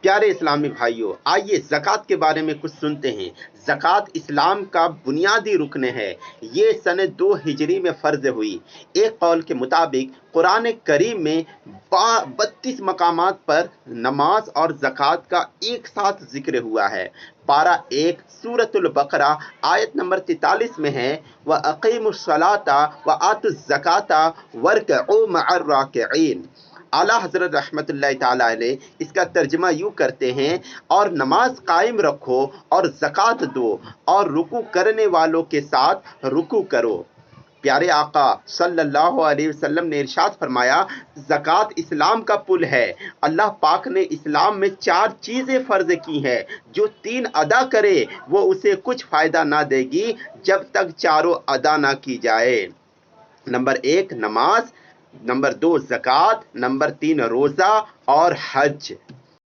پیارے اسلامی بھائیوں، آئیے زکوٰۃ کے بارے میں کچھ سنتے ہیں۔ زکوٰۃ اسلام کا بنیادی رکن ہے۔ یہ سن 2 ہجری میں فرض ہوئی۔ ایک قول کے مطابق قرآن کریم میں 32 مقامات پر نماز اور زکوٰۃ کا ایک ساتھ ذکر ہوا ہے۔ پارہ 1 سورۃ البقرہ آیت نمبر 43 میں ہے، وَأَقِیمُوا الصَّلَاةَ وَآتُوا الزَّکَاةَ وَارْکَعُوا مَعَ الرَّاکِعِینَ۔ اعلیٰ حضرت رحمت اللہ تعالیٰ علیہ اس کا ترجمہ یوں کرتے ہیں، اور نماز قائم رکھو اور زکوٰۃ دو اور رکوع کرنے والوں کے ساتھ رکوع کرو۔ پیارے آقا صلی اللہ علیہ وسلم نے ارشاد فرمایا، زکوٰۃ اسلام کا پل ہے۔ اللہ پاک نے اسلام میں 4 چیزیں فرض کی ہیں، جو 3 ادا کرے وہ اسے کچھ فائدہ نہ دے گی جب تک چاروں ادا نہ کی جائے۔ نمبر 1 نماز، نمبر 2 زکوٰۃ، نمبر 3 روزہ اور حج۔